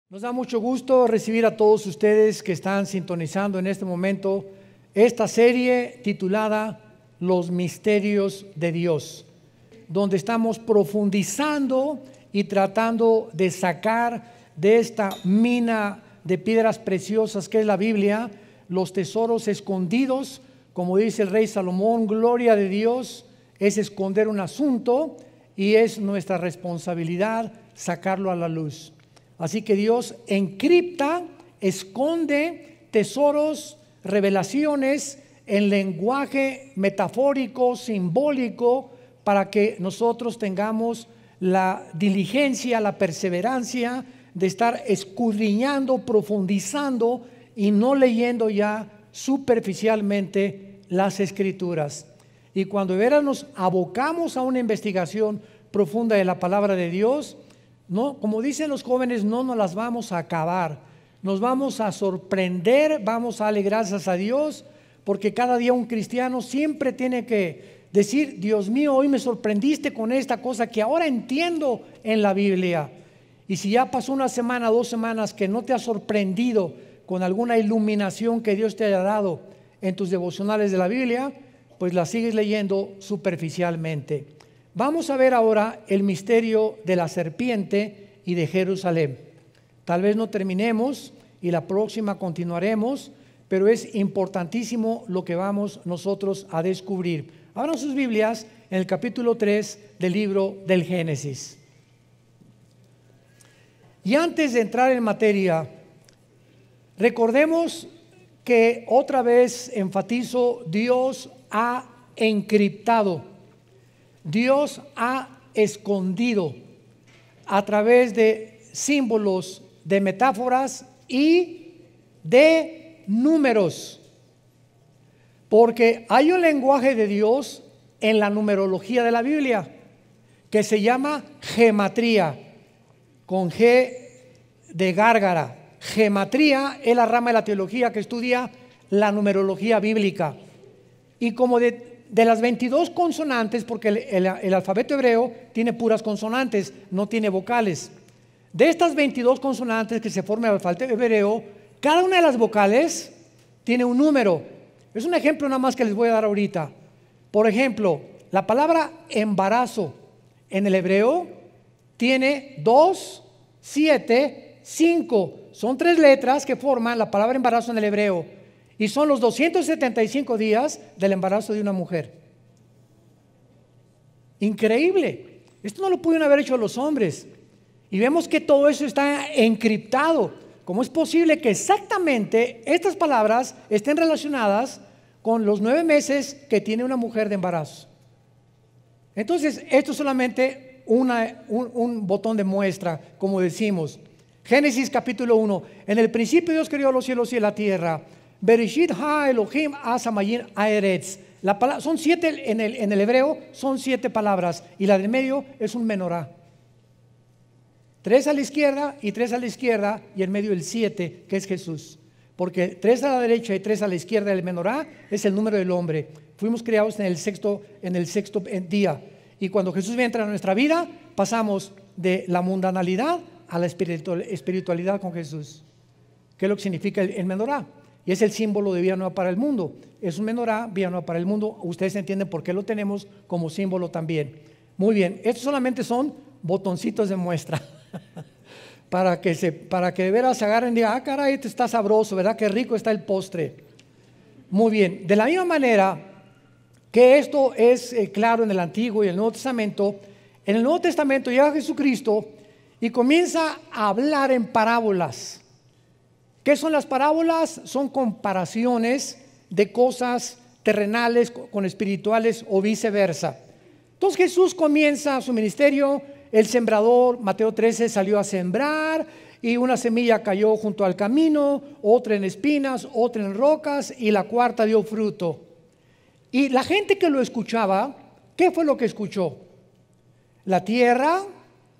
Nos da mucho gusto recibir a todos ustedes que están sintonizando en este momento esta serie titulada Los Misterios de Dios, donde estamos profundizando y tratando de sacar de esta mina de piedras preciosas que es la Biblia, los tesoros escondidos. Como dice el rey Salomón, gloria de Dios es esconder un asunto y es nuestra responsabilidad sacarlo a la luz. Así que Dios encripta, esconde tesoros, revelaciones en lenguaje metafórico, simbólico, para que nosotros tengamos la diligencia, la perseverancia de estar escudriñando, profundizando y no leyendo ya superficialmente las Escrituras. Y cuando de veras nos abocamos a una investigación profunda de la palabra de Dios, no, como dicen los jóvenes, no nos las vamos a acabar, nos vamos a sorprender, vamos a darle gracias a Dios, porque cada día un cristiano siempre tiene que decir: Dios mío, hoy me sorprendiste con esta cosa que ahora entiendo en la Biblia. Y si ya pasó una semana, 2 semanas que no te ha sorprendido con alguna iluminación que Dios te haya dado en tus devocionales de la Biblia, pues la sigues leyendo superficialmente. Vamos a ver ahora el misterio de la serpiente y de Jerusalén. Tal vez no terminemos y la próxima continuaremos, pero es importantísimo lo que vamos nosotros a descubrir. Abran sus Biblias en el capítulo 3 del libro del Génesis. Y antes de entrar en materia, recordemos que otra vez enfatizo, Dios ha encriptado. Dios ha escondido a través de símbolos, de metáforas y de números. Porque hay un lenguaje de Dios en la numerología de la Biblia que se llama gematría, con G de gárgara. Gematría es la rama de la teología que estudia la numerología bíblica. Y como de las 22 consonantes, porque el alfabeto hebreo tiene puras consonantes, no tiene vocales. De estas 22 consonantes que se forman el alfabeto hebreo, cada una de las vocales tiene un número. Es un ejemplo nada más que les voy a dar ahorita. Por ejemplo, la palabra embarazo en el hebreo tiene 2, 7, 5. Son 3 letras que forman la palabra embarazo en el hebreo. Y son los 275 días del embarazo de una mujer. Increíble. Esto no lo pudieron haber hecho los hombres. Y vemos que todo eso está encriptado. ¿Cómo es posible que exactamente estas palabras estén relacionadas con los 9 meses que tiene una mujer de embarazo? Entonces, esto es solamente un botón de muestra, como decimos. Génesis capítulo 1. En el principio Dios creó los cielos y la tierra. Bereshit ha Elohim asamayin aeretz. Son 7 en el hebreo, son 7 palabras, y la del medio es un menorá. 3 a la izquierda y 3 a la izquierda, y en medio el 7, que es Jesús. Porque 3 a la derecha y 3 a la izquierda del menorá es el número del hombre. Fuimos creados en el sexto día. Y cuando Jesús entra en nuestra vida, pasamos de la mundanalidad a la espiritualidad con Jesús. ¿Qué es lo que significa el menorá? Y es el símbolo de vida nueva para el mundo. Es un menorá, vida nueva para el mundo. Ustedes entienden por qué lo tenemos como símbolo también. Muy bien, estos solamente son botoncitos de muestra. para que de veras se agarren y digan: ah, caray, este está sabroso, ¿verdad? Qué rico está el postre. Muy bien, de la misma manera que esto es claro en el Antiguo y el Nuevo Testamento, en el Nuevo Testamento llega Jesucristo y comienza a hablar en parábolas. ¿Qué son las parábolas? Son comparaciones de cosas terrenales con espirituales o viceversa. Entonces Jesús comienza su ministerio. El sembrador, Mateo 13, salió a sembrar y una semilla cayó junto al camino, otra en espinas, otra en rocas y la cuarta dio fruto. Y la gente que lo escuchaba, ¿qué fue lo que escuchó? La tierra,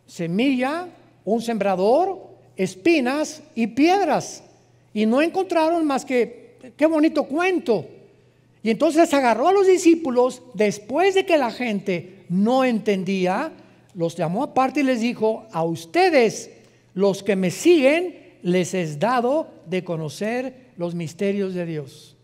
semilla, un sembrador, espinas y piedras. Y no encontraron más que, qué bonito cuento. Y entonces agarró a los discípulos, después de que la gente no entendía, los llamó aparte y les dijo: a ustedes los que me siguen les es dado de conocer los misterios de Dios.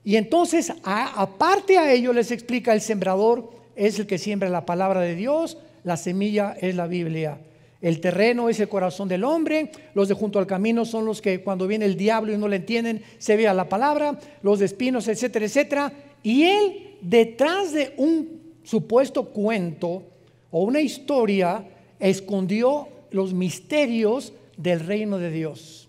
Y entonces, aparte a ello, les explica: el sembrador es el que siembra la palabra de Dios, la semilla es la Biblia. El terreno es el corazón del hombre, los de junto al camino son los que cuando viene el diablo y no le entienden, se vea la palabra, los de espinos, etcétera, etcétera. Y él, detrás de un supuesto cuento o una historia, escondió los misterios del reino de Dios,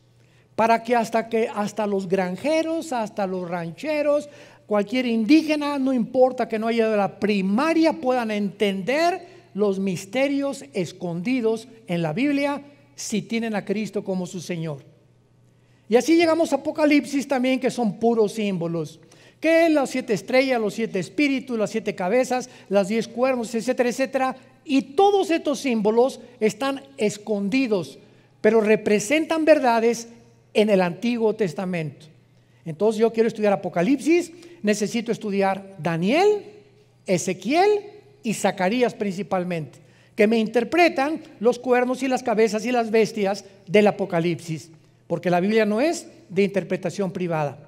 para que hasta los granjeros, hasta los rancheros, cualquier indígena, no importa que no haya de la primaria, puedan entender los misterios escondidos en la Biblia si tienen a Cristo como su Señor. Y así llegamos a Apocalipsis también, que son puros símbolos, que las 7 estrellas, los 7 espíritus, las 7 cabezas, las 10 cuernos, etcétera, etcétera. Y todos estos símbolos están escondidos, pero representan verdades en el Antiguo Testamento. Entonces yo quiero estudiar Apocalipsis, necesito estudiar Daniel, Ezequiel y Zacarías principalmente, que me interpretan los cuernos y las cabezas y las bestias del Apocalipsis, porque la Biblia no es de interpretación privada.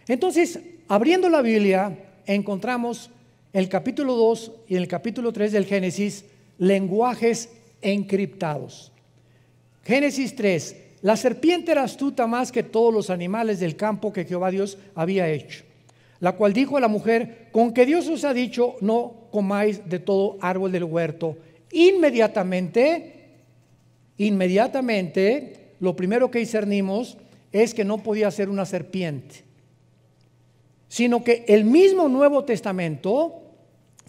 Entonces, abriendo la Biblia, encontramos en el capítulo 2 y en el capítulo 3 del Génesis lenguajes encriptados. Génesis 3: la serpiente era astuta más que todos los animales del campo que Jehová Dios había hecho, la cual dijo a la mujer: con que Dios os ha dicho, no comáis de todo árbol del huerto. Inmediatamente, lo primero que discernimos es que no podía ser una serpiente, sino que el mismo Nuevo Testamento,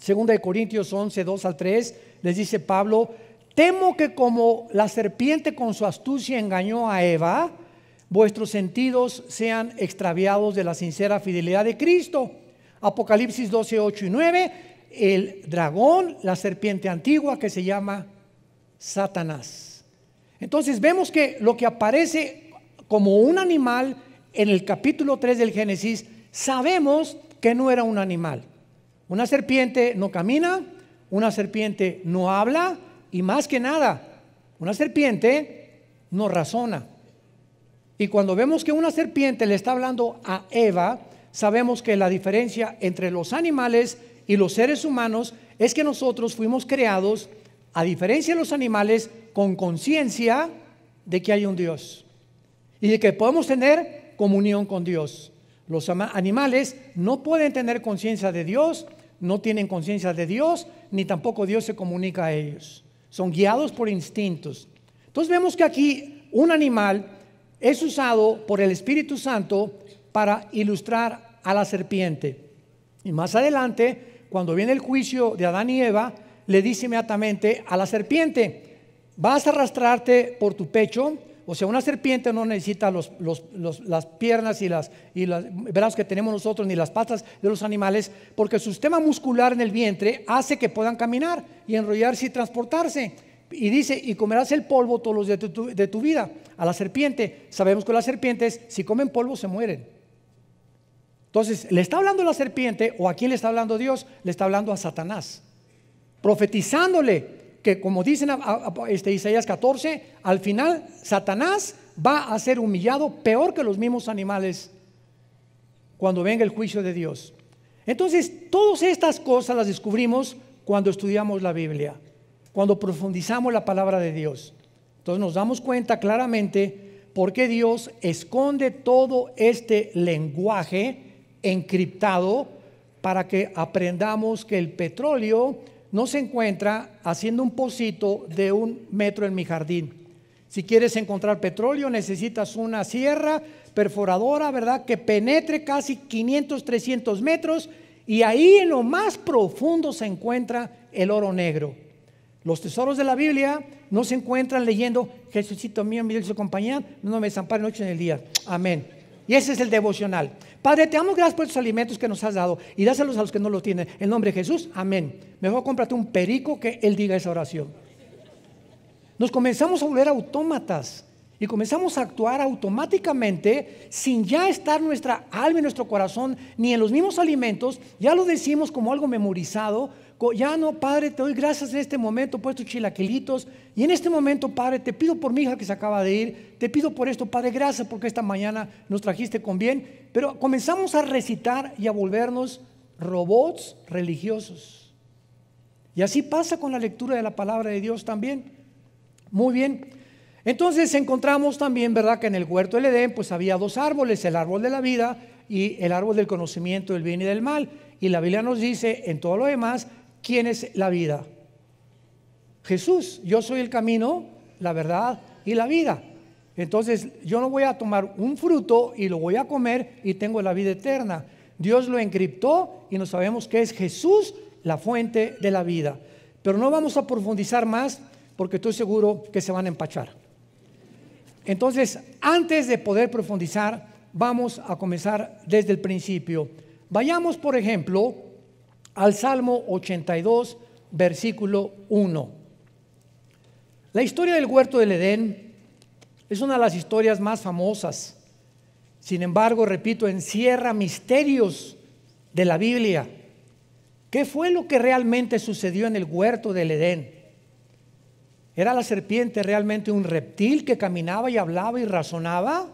2 Corintios 11, 2 al 3, les dice Pablo: temo que como la serpiente con su astucia engañó a Eva, vuestros sentidos sean extraviados de la sincera fidelidad de Cristo. Apocalipsis 12, 8 y 9, el dragón, la serpiente antigua que se llama Satanás. Entonces vemos que lo que aparece como un animal en el capítulo 3 del Génesis, sabemos que no era un animal. Una serpiente no camina, una serpiente no habla, y más que nada, una serpiente no razona. Y cuando vemos que una serpiente le está hablando a Eva, sabemos que la diferencia entre los animales y los seres humanos es que nosotros fuimos creados, a diferencia de los animales, con conciencia de que hay un Dios y de que podemos tener comunión con Dios. Los animales no pueden tener conciencia de Dios, no tienen conciencia de Dios, ni tampoco Dios se comunica a ellos. Son guiados por instintos. Entonces vemos que aquí un animal es usado por el Espíritu Santo para ilustrar a la serpiente. Y más adelante, cuando viene el juicio de Adán y Eva, le dice inmediatamente a la serpiente: vas a arrastrarte por tu pecho. O sea, una serpiente no necesita las piernas y los brazos que tenemos nosotros, ni las patas de los animales, porque su sistema muscular en el vientre hace que puedan caminar y enrollarse y transportarse. Y dice: y comerás el polvo todos los días de tu vida. A la serpiente, sabemos que las serpientes, si comen polvo, se mueren. Entonces, ¿le está hablando a la serpiente o a quién le está hablando Dios? Le está hablando a Satanás, profetizándole que, como dicen Isaías 14, al final Satanás va a ser humillado peor que los mismos animales cuando venga el juicio de Dios. Entonces, todas estas cosas las descubrimos cuando estudiamos la Biblia, cuando profundizamos la palabra de Dios. Entonces nos damos cuenta claramente por qué Dios esconde todo este lenguaje encriptado, para que aprendamos que el petróleo no se encuentra haciendo un pocito de 1 metro en mi jardín. Si quieres encontrar petróleo, necesitas una sierra perforadora, ¿verdad?, que penetre casi 500, 300 metros, y ahí en lo más profundo se encuentra el oro negro. Los tesoros de la Biblia no se encuentran leyendo: Jesucito mío, mi dulce compañía, no me desampare noche en el día. Amén. Y ese es el devocional. Padre, te damos gracias por estos alimentos que nos has dado, y dáselos a los que no los tienen. En nombre de Jesús, amén. Mejor cómprate un perico que él diga esa oración. Nos comenzamos a volver autómatas y comenzamos a actuar automáticamente sin ya estar nuestra alma y nuestro corazón ni en los mismos alimentos. Ya lo decimos como algo memorizado, Ya no, Padre, te doy gracias en este momento por estos chilaquilitos. Y en este momento, Padre, te pido por mi hija que se acaba de ir. Te pido por esto, Padre, gracias porque esta mañana nos trajiste con bien. Pero comenzamos a recitar y a volvernos robots religiosos. Y así pasa con la lectura de la palabra de Dios también. Muy bien. Entonces encontramos también, ¿verdad?, que en el huerto del Edén pues había dos árboles, el árbol de la vida y el árbol del conocimiento del bien y del mal. Y la Biblia nos dice en todo lo demás, ¿quién es la vida? Jesús. Yo soy el camino, la verdad y la vida. Entonces yo no voy a tomar un fruto y lo voy a comer y tengo la vida eterna. Dios lo encriptó y no sabemos que es Jesús la fuente de la vida. Pero no vamos a profundizar más porque estoy seguro que se van a empachar. Entonces, antes de poder profundizar, vamos a comenzar desde el principio. Vayamos, por ejemplo, al Salmo 82, versículo 1. La historia del huerto del Edén es una de las historias más famosas. Sin embargo, repito, encierra misterios de la Biblia. ¿Qué fue lo que realmente sucedió en el huerto del Edén? ¿Era la serpiente realmente un reptil que caminaba y hablaba y razonaba?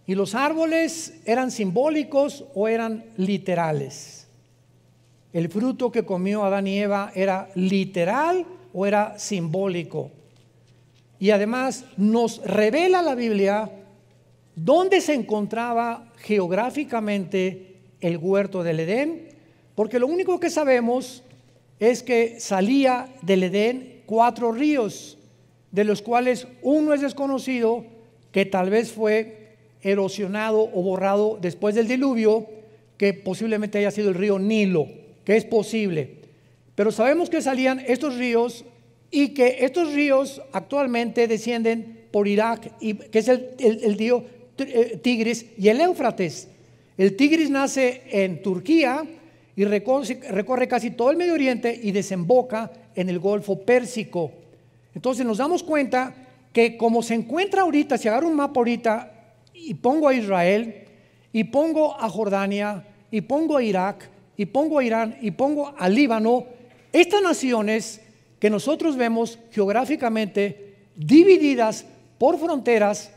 ¿Y los árboles eran simbólicos o eran literales? ¿El fruto que comió Adán y Eva era literal o era simbólico? Y además nos revela la Biblia dónde se encontraba geográficamente el huerto del Edén, porque lo único que sabemos es que salía del Edén 4 ríos, de los cuales uno es desconocido, que tal vez fue erosionado o borrado después del diluvio, que posiblemente haya sido el río Nilo, que es posible. Pero sabemos que salían estos ríos y que estos ríos actualmente descienden por Irak, que es el río Tigris y el Éufrates. El Tigris nace en Turquía y recorre casi todo el Medio Oriente y desemboca en el Golfo Pérsico. Entonces nos damos cuenta que como se encuentra ahorita, si agarro un mapa ahorita y pongo a Israel, y pongo a Jordania, y pongo a Irak, y pongo a Irán, y pongo a Líbano, estas naciones que nosotros vemos geográficamente divididas por fronteras,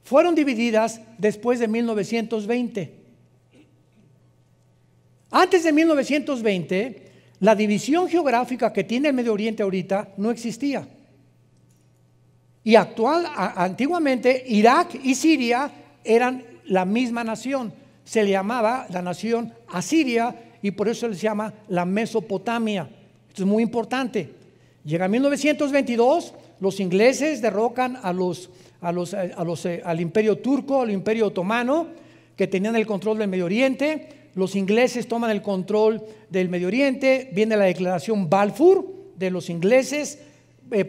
fueron divididas después de 1920. Antes de 1920, la división geográfica que tiene el Medio Oriente ahorita no existía. Y antiguamente Irak y Siria eran la misma nación. Se le llamaba la nación Asiria y por eso se llama la Mesopotamia. Esto es muy importante. Llega 1922, los ingleses derrocan al imperio turco, al imperio otomano, que tenían el control del Medio Oriente. Los ingleses toman el control del Medio Oriente. Viene la declaración Balfour de los ingleses,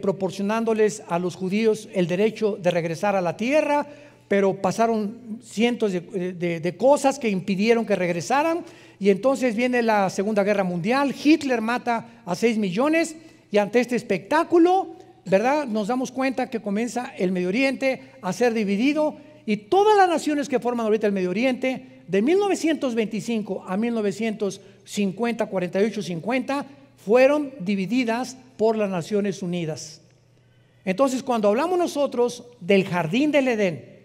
proporcionándoles a los judíos el derecho de regresar a la tierra, pero pasaron cientos de cosas que impidieron que regresaran. Y entonces viene la Segunda Guerra Mundial. Hitler mata a 6 millones y ante este espectáculo, ¿verdad?, nos damos cuenta que comienza el Medio Oriente a ser dividido y todas las naciones que forman ahorita el Medio Oriente, de 1925 a 1950, 48, 50, fueron divididas por las Naciones Unidas. Entonces, cuando hablamos nosotros del jardín del Edén,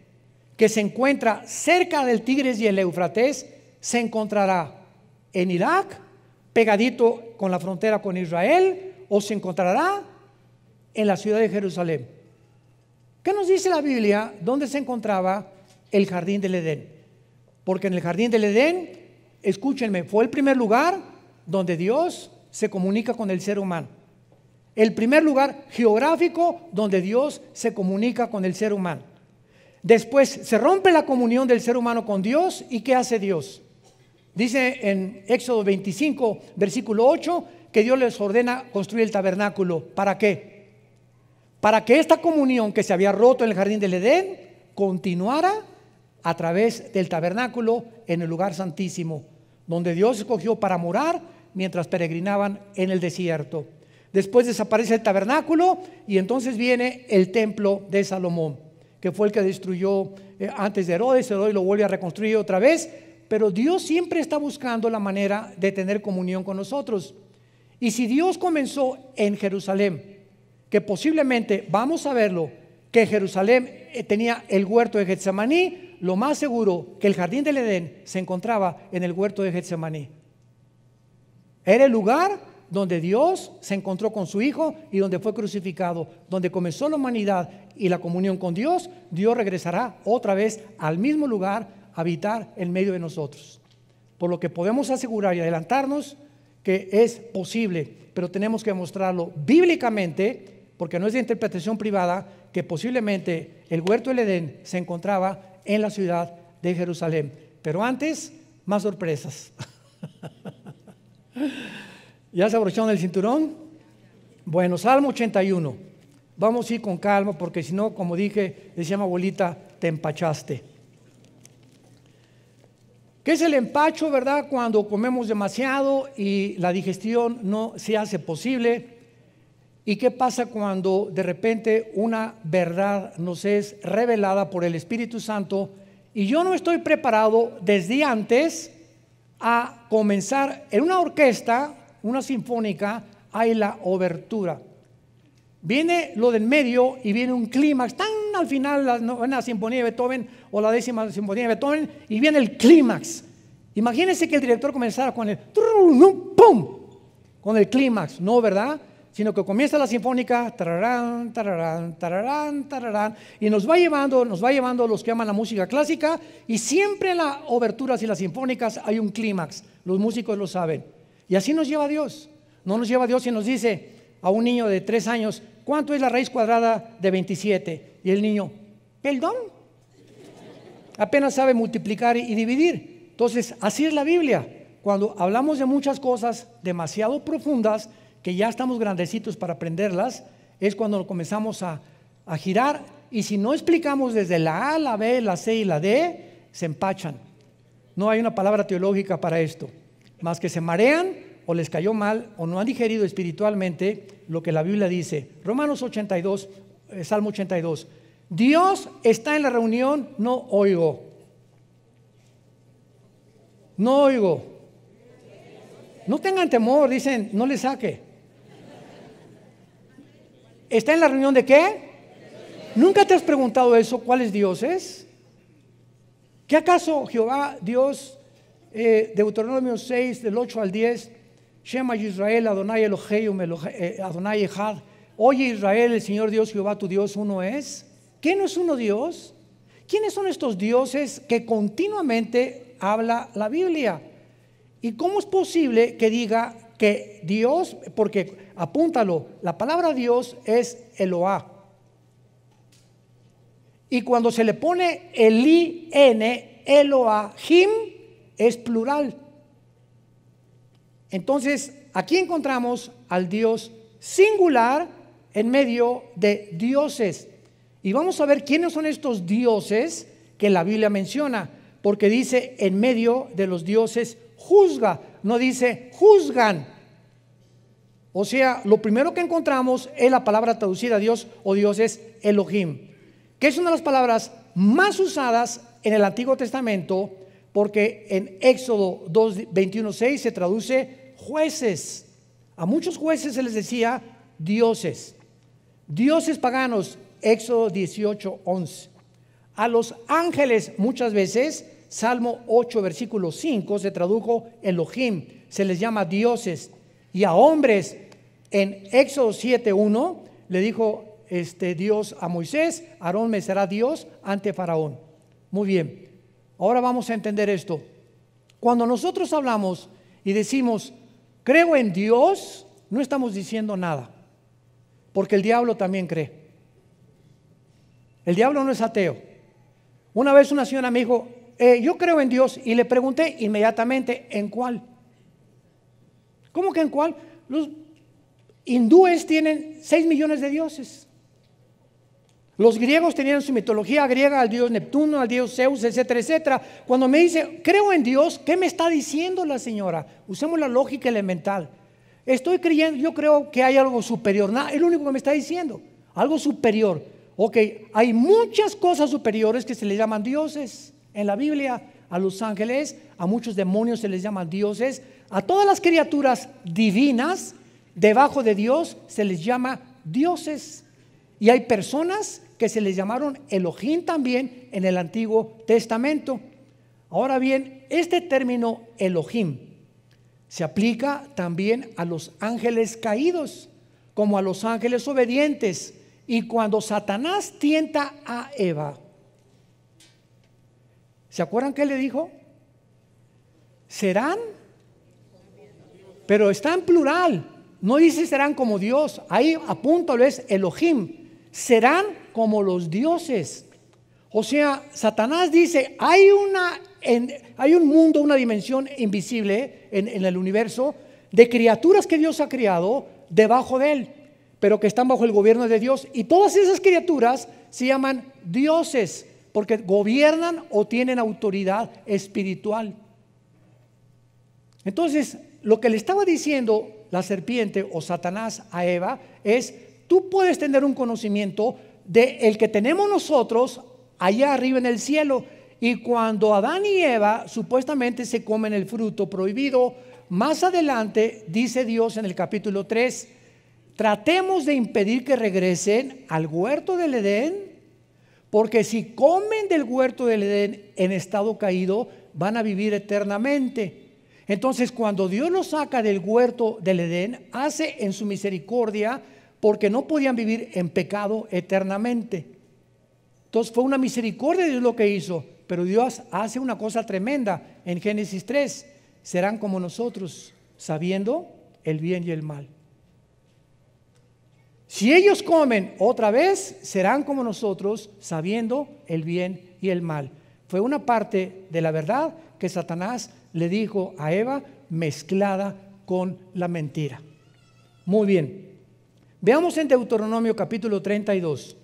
que se encuentra cerca del Tigris y el Éufrates, se encontrará en Irak, pegadito con la frontera con Israel, o se encontrará en la ciudad de Jerusalén. ¿Qué nos dice la Biblia? ¿Dónde se encontraba el jardín del Edén? Porque en el jardín del Edén, escúchenme, fue el primer lugar donde Dios se comunica con el ser humano. El primer lugar geográfico donde Dios se comunica con el ser humano. Después se rompe la comunión del ser humano con Dios. ¿Y qué hace Dios? Dice en Éxodo 25, versículo 8, que Dios les ordena construir el tabernáculo. ¿Para qué? Para que esta comunión que se había roto en el jardín del Edén continuara a través del tabernáculo en el lugar santísimo, donde Dios escogió para morar mientras peregrinaban en el desierto. Después desaparece el tabernáculo y entonces viene el templo de Salomón, que fue el que destruyó antes de Herodes. Herodes lo vuelve a reconstruir otra vez, pero Dios siempre está buscando la manera de tener comunión con nosotros. Y si Dios comenzó en Jerusalén, que posiblemente, vamos a verlo, que Jerusalén tenía el huerto de Getsemaní, lo más seguro que el jardín del Edén se encontraba en el huerto de Getsemaní. Era el lugar donde Dios se encontró con su Hijo y donde fue crucificado, donde comenzó la humanidad y la comunión con Dios. Dios regresará otra vez al mismo lugar a habitar en medio de nosotros. Por lo que podemos asegurar y adelantarnos que es posible, pero tenemos que mostrarlo bíblicamente, porque no es de interpretación privada, que posiblemente el huerto del Edén se encontraba en la ciudad de Jerusalén. Pero antes, más sorpresas. ¿Ya se abrocharon el cinturón? Bueno, Salmo 81. Vamos a ir con calma, porque si no, como dije, decía mi abuelita, te empachaste. ¿Qué es el empacho, verdad? Cuando comemos demasiado y la digestión no se hace posible. ¿Y qué pasa cuando de repente una verdad nos es revelada por el Espíritu Santo y yo no estoy preparado desde antes a comenzar en una orquesta, una sinfónica, hay la obertura? Viene lo del medio y viene un clímax, tan al final la novena sinfonía de Beethoven o la 10ª sinfonía de Beethoven, y viene el clímax. Imagínense que el director comenzara con el ¡pum! Con el clímax, no, ¿verdad? Sino que comienza la sinfónica, tararán, tararán, tararán, tararán, y nos va llevando los que aman la música clásica, y siempre en las oberturas y las sinfónicas hay un clímax, los músicos lo saben. Y así nos lleva Dios. No nos lleva Dios y nos dice a un niño de 3 años, ¿cuánto es la raíz cuadrada de 27? Y el niño, ¿perdón? Apenas sabe multiplicar y dividir. Entonces, así es la Biblia. Cuando hablamos de muchas cosas demasiado profundas, que ya estamos grandecitos para aprenderlas, es cuando comenzamos a girar, y si no explicamos desde la A, la B, la C y la D, se empachan. No hay una palabra teológica para esto, más que se marean o les cayó mal o no han digerido espiritualmente lo que la Biblia dice. Romanos 82, Salmo 82. Dios está en la reunión, no oigo. No oigo. No tengan temor, dicen, no le saque. ¿Está en la reunión de qué? ¿Nunca te has preguntado eso? ¿Cuáles dioses? ¿Qué acaso Jehová, Dios, Deuteronomio 6, del 8 al 10, Shema Yisrael, Adonai Eloheinu, Adonai Echad, oye Israel, el Señor Dios Jehová tu Dios uno es? ¿Qué no es uno Dios? ¿Quiénes son estos dioses que continuamente habla la Biblia? ¿Y cómo es posible que diga que Dios, porque apúntalo, la palabra Dios es Eloah, y cuando se le pone el I-N, Elohim, es plural? Entonces, aquí encontramos al Dios singular en medio de dioses. Y vamos a ver quiénes son estos dioses que la Biblia menciona, porque dice en medio de los dioses juzga, no dice juzgan. O sea, lo primero que encontramos es la palabra traducida a Dios o Dios es Elohim, que es una de las palabras más usadas en el Antiguo Testamento, porque en Éxodo 2, 21, 6 se traduce jueces. A muchos jueces se les decía dioses. Dioses paganos, Éxodo 18, 11. A los ángeles muchas veces, Salmo 8, versículo 5, se tradujo Elohim, se les llama dioses. Y a hombres, en Éxodo 7, 1, le dijo Dios a Moisés, Aarón me será Dios ante Faraón. Muy bien, ahora vamos a entender esto. Cuando nosotros hablamos y decimos, creo en Dios, no estamos diciendo nada, porque el diablo también cree. El diablo no es ateo. Una vez una señora me dijo, yo creo en Dios, y le pregunté inmediatamente, ¿en cuál? ¿Cómo que en cuál? Los hindúes tienen 6 millones de dioses. Los griegos tenían su mitología griega al dios Neptuno, al dios Zeus, etcétera, etcétera. Cuando me dice, creo en Dios, ¿qué me está diciendo la señora? Usemos la lógica elemental. Estoy creyendo, yo creo que hay algo superior. Nada, es lo único que me está diciendo. Algo superior. Ok, hay muchas cosas superiores que se les llaman dioses en la Biblia. A los ángeles, a muchos demonios se les llaman dioses. A todas las criaturas divinas Debajo de Dios se les llama dioses. Y hay personas que se les llamaron Elohim también en el Antiguo Testamento. Ahora bien, este término Elohim se aplica también a los ángeles caídos, como a los ángeles obedientes. Y cuando Satanás tienta a Eva, ¿se acuerdan qué le dijo? Serán, pero está en plural, no dice serán como Dios, ahí apúntalo, es Elohim, serán como los dioses. O sea, Satanás dice, hay un mundo, una dimensión invisible en el universo de criaturas que Dios ha creado debajo de él, pero que están bajo el gobierno de Dios, y todas esas criaturas se llaman dioses porque gobiernan o tienen autoridad espiritual. Entonces, lo que le estaba diciendo la serpiente o Satanás a Eva es: tú puedes tener un conocimiento de el que tenemos nosotros allá arriba en el cielo. Y cuando Adán y Eva supuestamente se comen el fruto prohibido, más adelante dice Dios en el capítulo 3, tratemos de impedir que regresen al huerto del Edén, porque si comen del huerto del Edén en estado caído, van a vivir eternamente. Entonces, cuando Dios los saca del huerto del Edén, hace en su misericordia, porque no podían vivir en pecado eternamente. Entonces fue una misericordia de Dios lo que hizo. Pero Dios hace una cosa tremenda en Génesis 3: serán como nosotros, sabiendo el bien y el mal. Si ellos comen otra vez, serán como nosotros, sabiendo el bien y el mal. Fue una parte de la verdad que Satanás le dijo a Eva, mezclada con la mentira. Muy bien, veamos en Deuteronomio capítulo 32,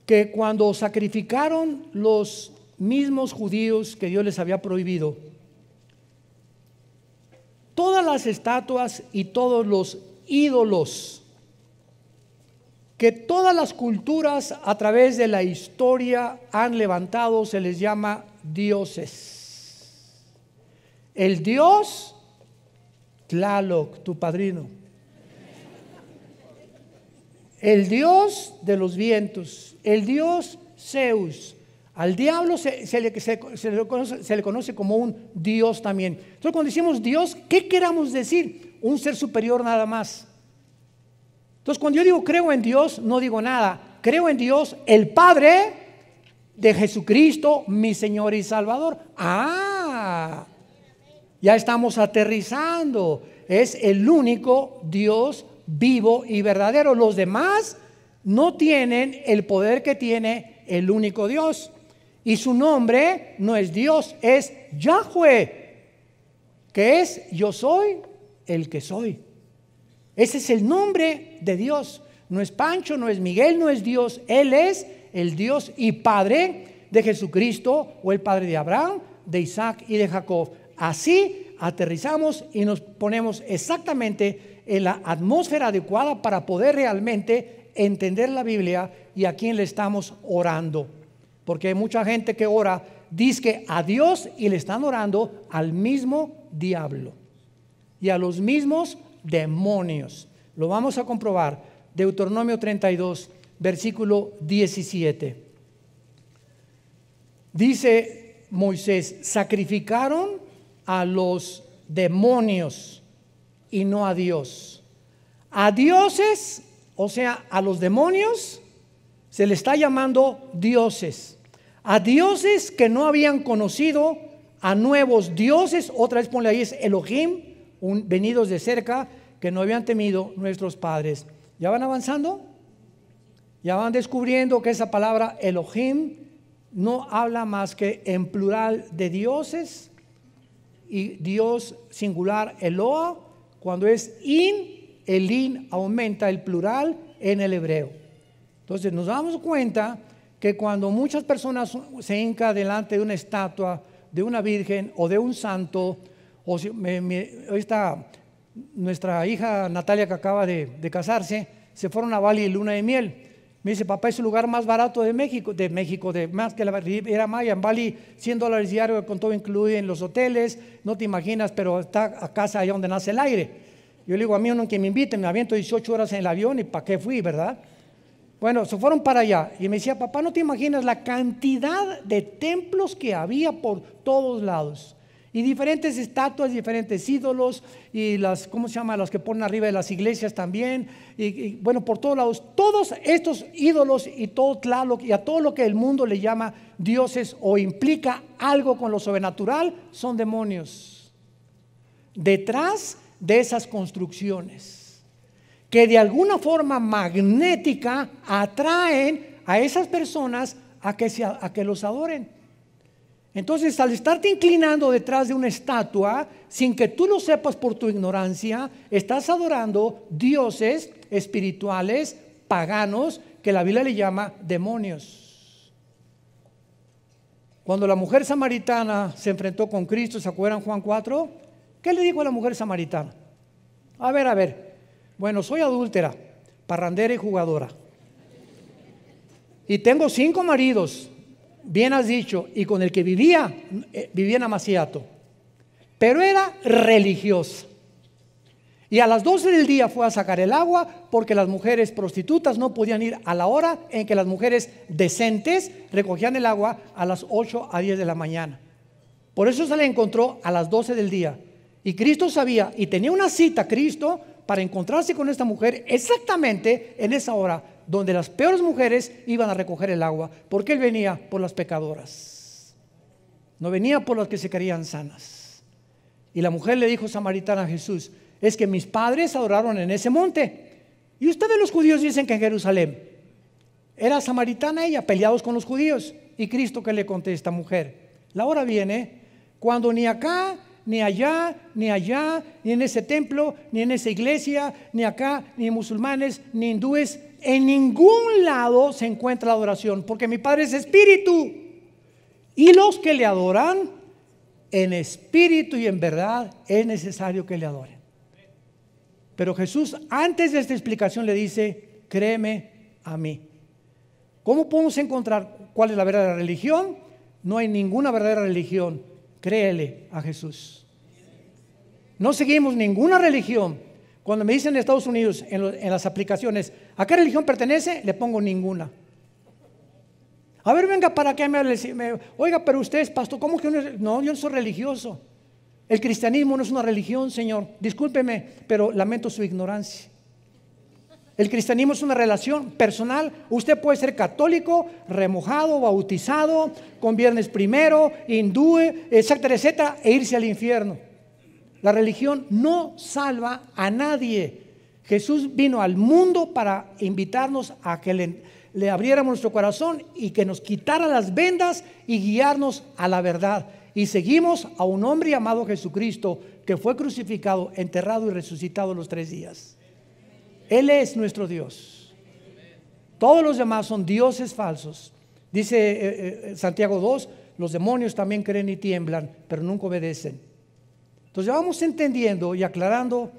que cuando sacrificaron los mismos judíos que Dios les había prohibido, todas las estatuas y todos los ídolos que todas las culturas a través de la historia han levantado, se les llama dioses. El dios Tlaloc, tu padrino, el dios de los vientos, el dios Zeus. Al diablo se le conoce como un dios también. Entonces, cuando decimos Dios, ¿qué queramos decir? Un ser superior nada más. Entonces, cuando yo digo creo en Dios, no digo nada. Creo en Dios, el Padre de Jesucristo, mi Señor y Salvador. Ah, ya estamos aterrizando. Es el único Dios vivo y verdadero. Los demás no tienen el poder que tiene el único Dios. Y su nombre no es Dios, es Yahweh, que es yo soy el que soy. Ese es el nombre de Dios. No es Pancho, no es Miguel, no es Dios. Él es el Dios y Padre de Jesucristo, o el Padre de Abraham, de Isaac y de Jacob. Así aterrizamos y nos ponemos exactamente en la atmósfera adecuada para poder realmente entender la Biblia y a quién le estamos orando. Porque hay mucha gente que ora, dice a Dios, y le están orando al mismo diablo y a los mismos demonios. Lo vamos a comprobar. Deuteronomio 32, versículo 17. Dice Moisés: sacrificaron a los demonios y no a Dios. A dioses, o sea, a los demonios, se le está llamando dioses. A dioses que no habían conocido, a nuevos dioses, otra vez ponle ahí, es Elohim, venidos de cerca, que no habían temido nuestros padres. ¿Ya van avanzando? Ya van descubriendo que esa palabra Elohim no habla más que en plural de dioses, y Dios singular Eloa. Cuando es el in aumenta el plural en el hebreo. Entonces nos damos cuenta que cuando muchas personas se hincan delante de una estatua, de una virgen o de un santo, o si, esta, nuestra hija Natalia, que acaba de casarse, se fueron a Bali en luna de miel. Me dice: papá, es el lugar más barato de México, de más que la Riviera Maya. En Bali, $100 diario con todo incluido en los hoteles, no te imaginas, pero está a casa allá donde nace el aire. Yo le digo a mí, no, que me inviten, me aviento 18 horas en el avión y ¿para qué fui, verdad? Bueno, se fueron para allá y me decía, papá, no te imaginas la cantidad de templos que había por todos lados. Y diferentes estatuas, diferentes ídolos y las, ¿cómo se llama? Las que ponen arriba de las iglesias también. Y bueno, por todos lados, todos estos ídolos y todo Tlaloc y a todo lo que el mundo le llama dioses o implica algo con lo sobrenatural, son demonios. Detrás de esas construcciones, que de alguna forma magnética atraen a esas personas a que los adoren. Entonces, al estarte inclinando detrás de una estatua, sin que tú lo sepas por tu ignorancia, estás adorando dioses espirituales, paganos, que la Biblia le llama demonios. Cuando la mujer samaritana se enfrentó con Cristo, ¿se acuerdan Juan 4? ¿Qué le dijo a la mujer samaritana? A ver, bueno, soy adúltera, parrandera y jugadora. Y tengo 5 maridos. Bien has dicho, y con el que vivía en Amaciato, pero era religiosa. Y a las 12 del día fue a sacar el agua porque las mujeres prostitutas no podían ir a la hora en que las mujeres decentes recogían el agua a las 8 a 10 de la mañana. Por eso se le encontró a las 12 del día. Y Cristo sabía y tenía una cita, Cristo, para encontrarse con esta mujer exactamente en esa hora, donde las peores mujeres iban a recoger el agua, porque Él venía por las pecadoras, no venía por las que se creían sanas. Y la mujer le dijo samaritana a Jesús, es que mis padres adoraron en ese monte, y ustedes los judíos dicen que en Jerusalén. Era samaritana ella, peleados con los judíos. Y Cristo, ¿qué le contesta? Mujer, la hora viene cuando ni acá, ni allá, ni allá, ni en ese templo, ni en esa iglesia, ni acá, ni musulmanes, ni hindúes, en ningún lado se encuentra la adoración, porque mi Padre es espíritu, y los que le adoran en espíritu y en verdad es necesario que le adoren. Pero Jesús, antes de esta explicación, le dice, créeme a mí. ¿Cómo podemos encontrar cuál es la verdadera religión? No hay ninguna verdadera religión. Créele a Jesús. No seguimos ninguna religión. Cuando me dicen en Estados Unidos, en las aplicaciones, ¿a qué religión pertenece? Le pongo ninguna. A ver, venga, ¿para qué oiga, pero usted es pastor, ¿cómo que no? Yo no soy religioso. El cristianismo no es una religión, Señor. Discúlpeme, pero lamento su ignorancia. El cristianismo es una relación personal. Usted puede ser católico, remojado, bautizado, con viernes primero, hindú, etcétera, etcétera, e irse al infierno. La religión no salva a nadie. Jesús vino al mundo para invitarnos a que le abriéramos nuestro corazón y que nos quitara las vendas y guiarnos a la verdad. Y seguimos a un hombre llamado Jesucristo, que fue crucificado, enterrado y resucitado los 3 días. Él es nuestro Dios. Todos los demás son dioses falsos. Dice Santiago 2, los demonios también creen y tiemblan, pero nunca obedecen. Entonces vamos entendiendo y aclarando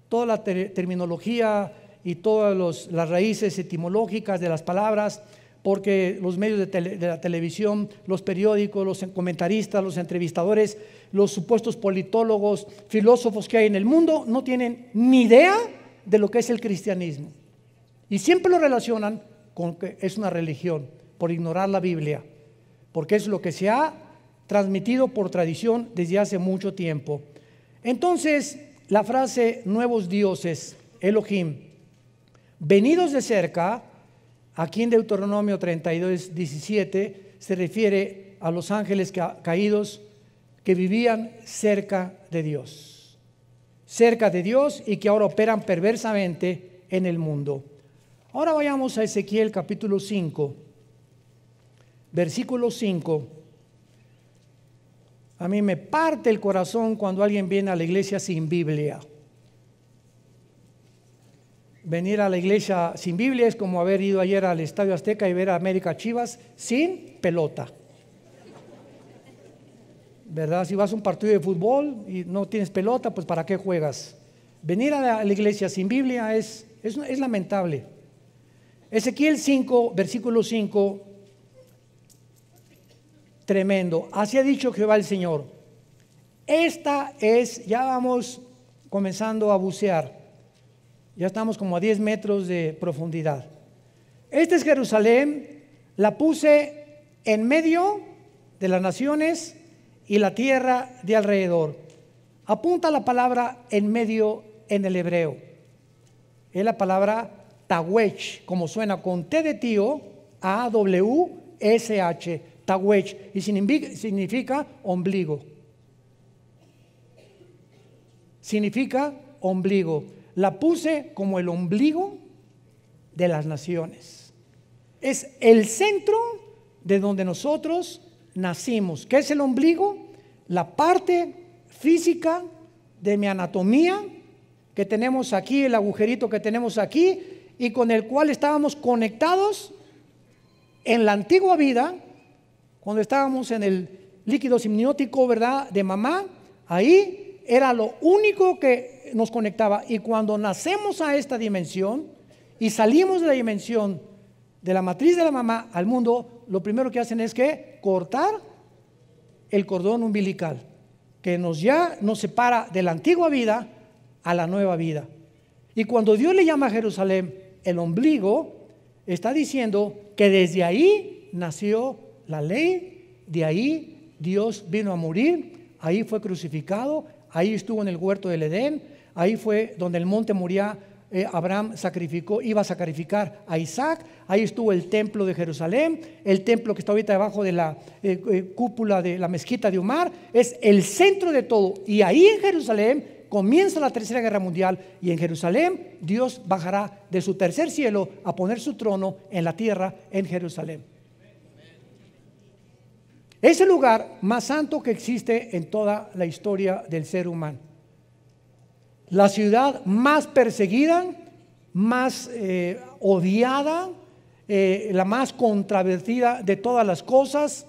toda la terminología y todas las raíces etimológicas de las palabras, porque los medios de la televisión, los periódicos, los comentaristas, los entrevistadores, los supuestos politólogos, filósofos que hay en el mundo no tienen ni idea de lo que es el cristianismo. Y siempre lo relacionan con que es una religión, por ignorar la Biblia, porque es lo que se ha transmitido por tradición desde hace mucho tiempo. Entonces, la frase nuevos dioses, Elohim, venidos de cerca, aquí en Deuteronomio 32, 17, se refiere a los ángeles caídos que vivían cerca de Dios y que ahora operan perversamente en el mundo. Ahora vayamos a Ezequiel capítulo 5, versículo 5. A mí me parte el corazón cuando alguien viene a la iglesia sin Biblia. Venir a la iglesia sin Biblia es como haber ido ayer al Estadio Azteca y ver a América Chivas sin pelota. ¿Verdad? Si vas a un partido de fútbol y no tienes pelota, pues ¿para qué juegas? Venir a la iglesia sin Biblia es lamentable. Ezequiel 5, versículo 5, tremendo. Así ha dicho Jehová el Señor. Esta es, ya vamos comenzando a bucear. Ya estamos como a 10 metros de profundidad. Esta es Jerusalén, la puse en medio de las naciones y la tierra de alrededor. Apunta la palabra en medio en el hebreo. Es la palabra Tawech, como suena con T de tío, A-W-S-H, Tawech, y significa ombligo. Significa ombligo. La puse como el ombligo de las naciones. Es el centro de donde nosotros nacimos. ¿Qué es el ombligo? La parte física de mi anatomía que tenemos aquí, el agujerito que tenemos aquí, y con el cual estábamos conectados en la antigua vida, cuando estábamos en el líquido simniótico, ¿verdad?, de mamá. Ahí era lo único que nos conectaba. Y cuando nacemos a esta dimensión y salimos de la dimensión de la matriz de la mamá al mundo, lo primero que hacen es que cortar el cordón umbilical, que ya nos separa de la antigua vida a la nueva vida. Y cuando Dios le llama a Jerusalén el ombligo, está diciendo que desde ahí nació la ley, de ahí Dios vino a morir, ahí fue crucificado, ahí estuvo en el huerto del Edén, ahí fue donde el monte Moría. Abraham iba a sacrificar a Isaac. Ahí estuvo el templo de Jerusalén, el templo que está ahorita debajo de la cúpula de la mezquita de Omar. Es el centro de todo, y ahí en Jerusalén comienza la tercera guerra mundial, y en Jerusalén Dios bajará de su tercer cielo a poner su trono en la tierra en Jerusalén. Es el lugar más santo que existe en toda la historia del ser humano. La ciudad más perseguida, más odiada, la más controvertida de todas las cosas,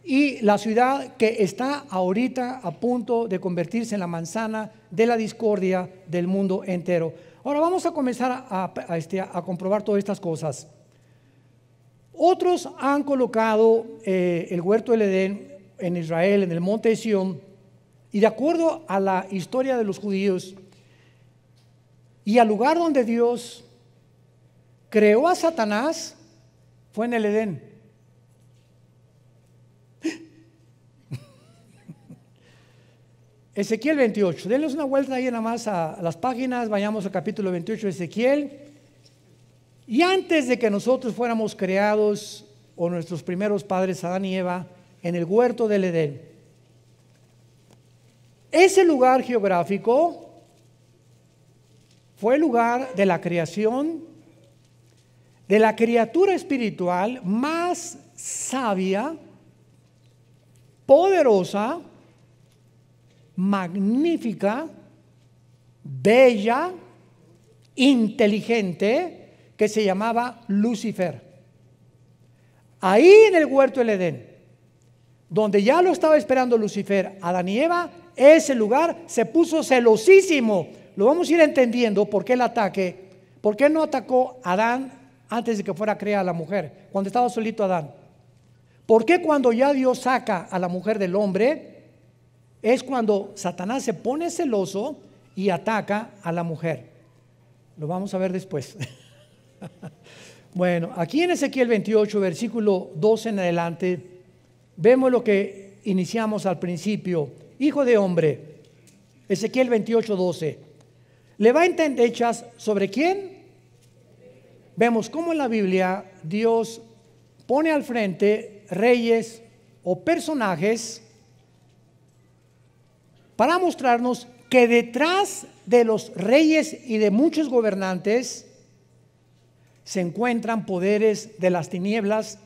y la ciudad que está ahorita a punto de convertirse en la manzana de la discordia del mundo entero. Ahora vamos a comenzar a comprobar todas estas cosas. Otros han colocado el huerto del Edén en Israel, en el monte de Sión, y de acuerdo a la historia de los judíos y al lugar donde Dios creó a Satanás fue en el Edén. Ezequiel 28, denles una vuelta ahí nada más a las páginas, vayamos al capítulo 28 de Ezequiel. Y antes de que nosotros fuéramos creados, o nuestros primeros padres Adán y Eva, en el huerto del Edén, ese lugar geográfico fue el lugar de la creación de la criatura espiritual más sabia, poderosa, magnífica, bella, inteligente, que se llamaba Lucifer. Ahí en el huerto del Edén, donde ya lo estaba esperando Lucifer, Adán y Eva, ese lugar se puso celosísimo. Lo vamos a ir entendiendo por qué el ataque, por qué no atacó a Adán antes de que fuera creada la mujer, cuando estaba solito Adán. ¿Por qué cuando ya Dios saca a la mujer del hombre, es cuando Satanás se pone celoso y ataca a la mujer? Lo vamos a ver después. Bueno, aquí en Ezequiel 28, versículo 12 en adelante, vemos lo que iniciamos al principio. Hijo de hombre, Ezequiel 28, 12. Levanta endechas ¿sobre quién? Vemos cómo en la Biblia Dios pone al frente reyes o personajes para mostrarnos que detrás de los reyes y de muchos gobernantes se encuentran poderes de las tinieblas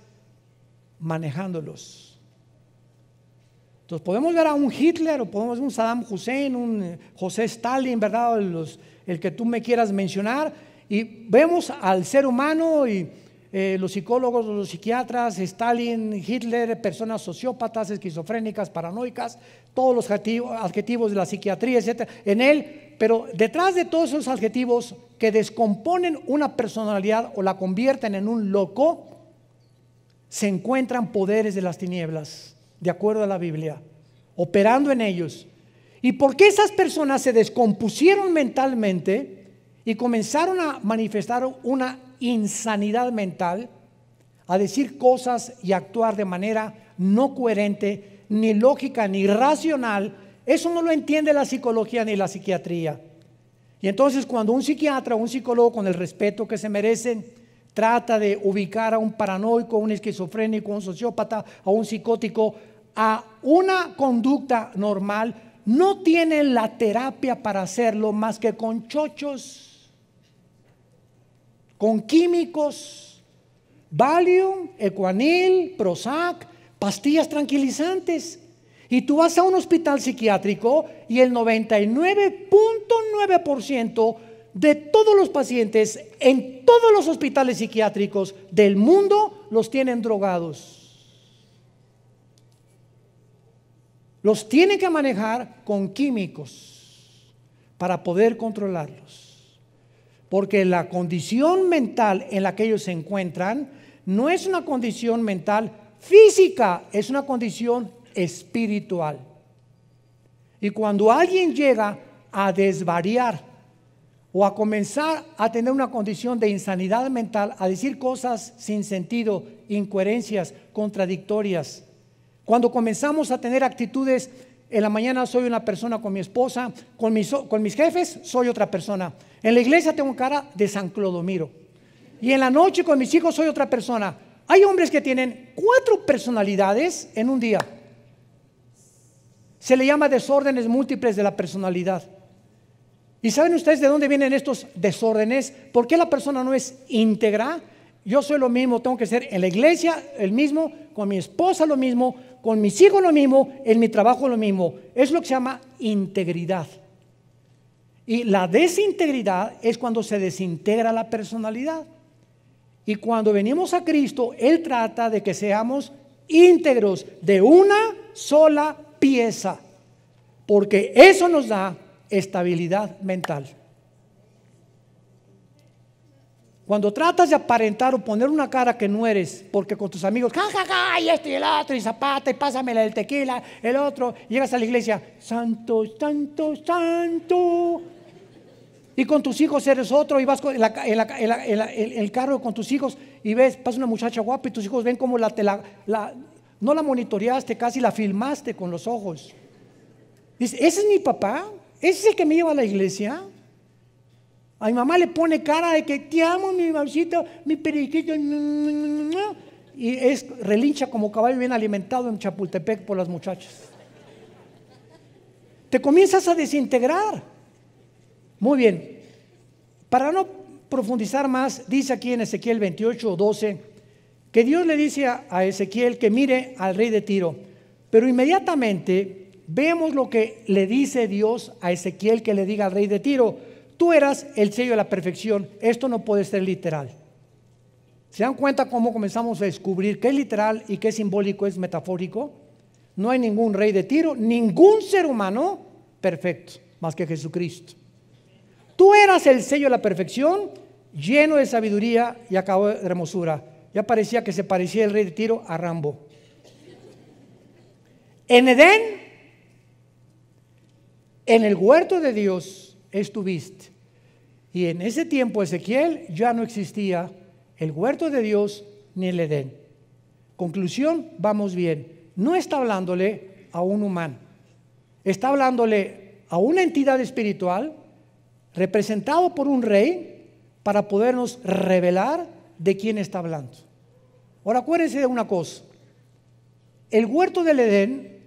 manejándolos. Entonces podemos ver a un Hitler, o podemos ver un Saddam Hussein, un José Stalin, ¿verdad? El que tú me quieras mencionar, y vemos al ser humano y los psicólogos, los psiquiatras, Stalin, Hitler, personas sociópatas, esquizofrénicas, paranoicas, todos los adjetivos de la psiquiatría, etcétera, en él. Pero detrás de todos esos adjetivos que descomponen una personalidad o la convierten en un loco, se encuentran poderes de las tinieblas. de acuerdo a la Biblia, operando en ellos. ¿Y por qué esas personas se descompusieron mentalmente y comenzaron a manifestar una insanidad mental, a decir cosas y actuar de manera no coherente, ni lógica, ni racional? Eso no lo entiende la psicología ni la psiquiatría. Y entonces cuando un psiquiatra o un psicólogo, con el respeto que se merecen, trata de ubicar a un paranoico, a un esquizofrénico, a un sociópata, a un psicótico, a una conducta normal, no tienen la terapia para hacerlo más que con chochos, con químicos, Valium, Ecuanil, Prozac, pastillas tranquilizantes. Y tú vas a un hospital psiquiátrico y el 99.9% de todos los pacientes en todos los hospitales psiquiátricos del mundo los tienen drogados. Los tienen que manejar con químicos para poder controlarlos. Porque la condición mental en la que ellos se encuentran no es una condición mental física, es una condición espiritual. Y cuando alguien llega a desvariar o a comenzar a tener una condición de insanidad mental, a decir cosas sin sentido, incoherencias, contradictorias, cuando comenzamos a tener actitudes, en la mañana soy una persona con mi esposa, con mis jefes soy otra persona, en la iglesia tengo cara de San Clodomiro, y en la noche con mis hijos soy otra persona. Hay hombres que tienen 4 personalidades en un día. Se le llama desórdenes múltiples de la personalidad. ¿Y saben ustedes de dónde vienen estos desórdenes? ¿Por qué la persona no es íntegra? Yo soy lo mismo, tengo que ser en la iglesia el mismo, con mi esposa lo mismo, con mis hijos lo mismo, en mi trabajo lo mismo. Es lo que se llama integridad. Y la desintegridad es cuando se desintegra la personalidad. Y cuando venimos a Cristo, Él trata de que seamos íntegros de una sola pieza, porque eso nos da estabilidad mental. Cuando tratas de aparentar o poner una cara que no eres, porque con tus amigos, ja, ja, ja, y esto y el otro, y zapata, y pásamela el tequila, el otro, llegas a la iglesia, santo, santo, santo, y con tus hijos eres otro, y vas en el carro con tus hijos, y ves, pasa una muchacha guapa, y tus hijos ven como no la monitoreaste, casi la filmaste con los ojos. Dice, ¿ese es mi papá? ¿Ese es el que me lleva a la iglesia? A mi mamá le pone cara de que te amo, mi mamacita, mi periquito, y relincha como caballo bien alimentado en Chapultepec por las muchachas. Te comienzas a desintegrar. Muy bien. Para no profundizar más, dice aquí en Ezequiel 28:12 que Dios le dice a Ezequiel que mire al rey de Tiro, pero inmediatamente vemos lo que le dice Dios a Ezequiel que le diga al rey de Tiro: tú eras el sello de la perfección. Esto no puede ser literal. ¿Se dan cuenta cómo comenzamos a descubrir qué es literal y qué simbólico, es metafórico? No hay ningún rey de Tiro, ningún ser humano perfecto más que Jesucristo. Tú eras el sello de la perfección, lleno de sabiduría y acabado de hermosura. Ya parecía que se parecía el rey de Tiro a Rambo. En Edén, en el huerto de Dios estuviste. Y en ese tiempo, Ezequiel, ya no existía el huerto de Dios ni el Edén. Conclusión, vamos bien. No está hablándole a un humano, está hablándole a una entidad espiritual representado por un rey para podernos revelar de quién está hablando. Ahora acuérdense de una cosa: el huerto del Edén,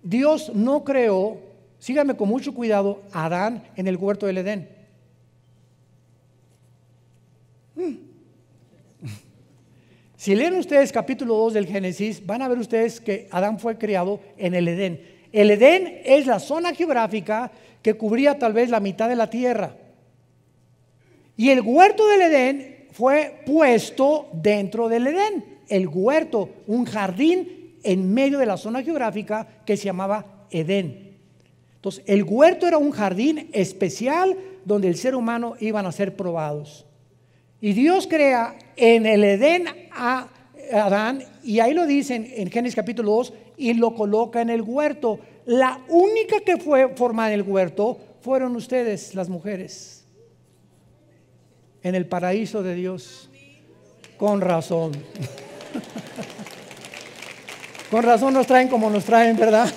Dios no creó, síganme con mucho cuidado, a Adán en el huerto del Edén. Si leen ustedes capítulo 2 del Génesis, van a ver ustedes que Adán fue creado en el Edén. El Edén es la zona geográfica que cubría tal vez la mitad de la tierra. Y el huerto del Edén fue puesto dentro del Edén. El huerto, un jardín en medio de la zona geográfica que se llamaba Edén. Entonces, el huerto era un jardín especial donde el ser humano iban a ser probados. Y Dios crea en el Edén Adán, y ahí lo dicen en Génesis capítulo 2, y lo coloca en el huerto. La única que fue formada en el huerto fueron ustedes, las mujeres, en el paraíso de Dios. Con razón. Con razón nos traen como nos traen, ¿verdad?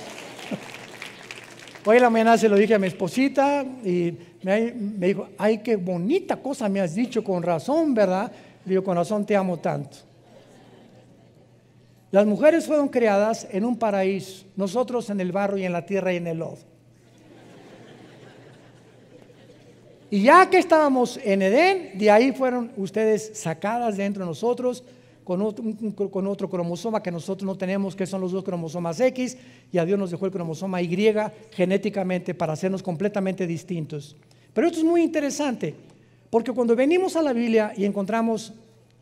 Hoy en la mañana se lo dije a mi esposita y me dijo, ay, qué bonita cosa me has dicho, con razón, ¿verdad? Le digo, con razón te amo tanto. Las mujeres fueron creadas en un paraíso, nosotros en el barro y en la tierra y en el lodo. Y ya que estábamos en Edén, de ahí fueron ustedes sacadas dentro de nosotros con otro cromosoma que nosotros no tenemos, que son los dos cromosomas X, y a Dios nos dejó el cromosoma Y genéticamente para hacernos completamente distintos. Pero esto es muy interesante, porque cuando venimos a la Biblia y encontramos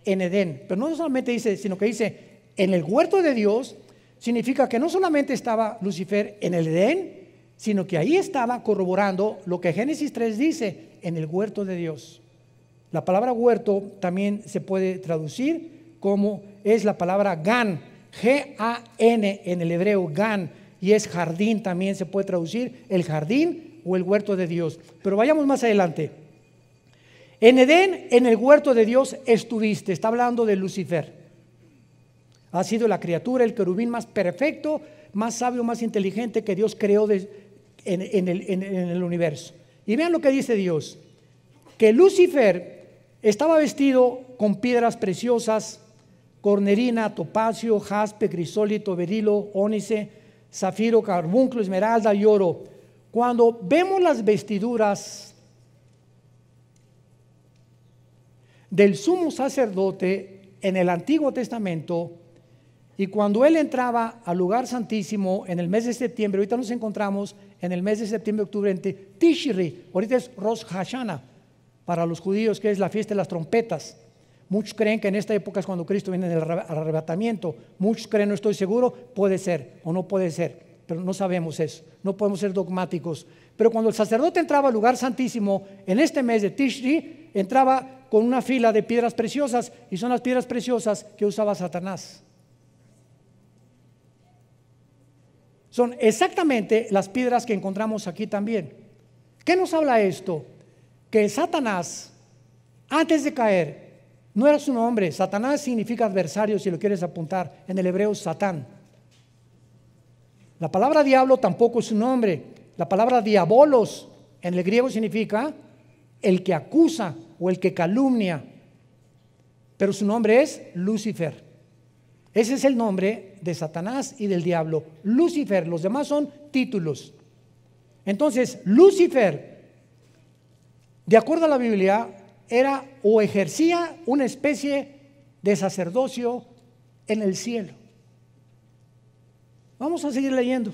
en Edén, pero no solamente dice, sino que dice en el huerto de Dios, significa que no solamente estaba Lucifer en el Edén, sino que ahí estaba corroborando lo que Génesis 3 dice, en el huerto de Dios. La palabra huerto también se puede traducir como es la palabra Gan, G-A-N en el hebreo, Gan, y es jardín, también se puede traducir el jardín o el huerto de Dios. Pero vayamos más adelante. En Edén, en el huerto de Dios estuviste, está hablando de Lucifer. Ha sido la criatura, el querubín más perfecto, más sabio, más inteligente que Dios creó en el universo. Y vean lo que dice Dios, que Lucifer estaba vestido con piedras preciosas, cornerina, topacio, jaspe, crisólito, berilo, ónice, zafiro, carbunclo, esmeralda y oro. Cuando vemos las vestiduras del sumo sacerdote en el Antiguo Testamento, y cuando él entraba al lugar santísimo en el mes de septiembre, ahorita nos encontramos en el mes de septiembre, octubre, en Tishri, ahorita es Rosh Hashanah, para los judíos, que es la fiesta de las trompetas. Muchos creen que en esta época es cuando Cristo viene del arrebatamiento. Muchos creen, no estoy seguro, puede ser o no puede ser, pero no sabemos eso, no podemos ser dogmáticos. Pero cuando el sacerdote entraba al lugar santísimo en este mes de Tishri, entraba con una fila de piedras preciosas, y son las piedras preciosas que usaba Satanás. Son exactamente las piedras que encontramos aquí también. ¿Qué nos habla esto? Que Satanás, antes de caer, no era su nombre. Satanás significa adversario, si lo quieres apuntar, en el hebreo Satán. La palabra diablo tampoco es su nombre. La palabra diabolos en el griego significa el que acusa o el que calumnia, pero su nombre es Lucifer. Ese es el nombre de Satanás y del diablo, Lucifer. Los demás son títulos. Entonces, Lucifer, de acuerdo a la Biblia, era o ejercía una especie de sacerdocio en el cielo. Vamos a seguir leyendo.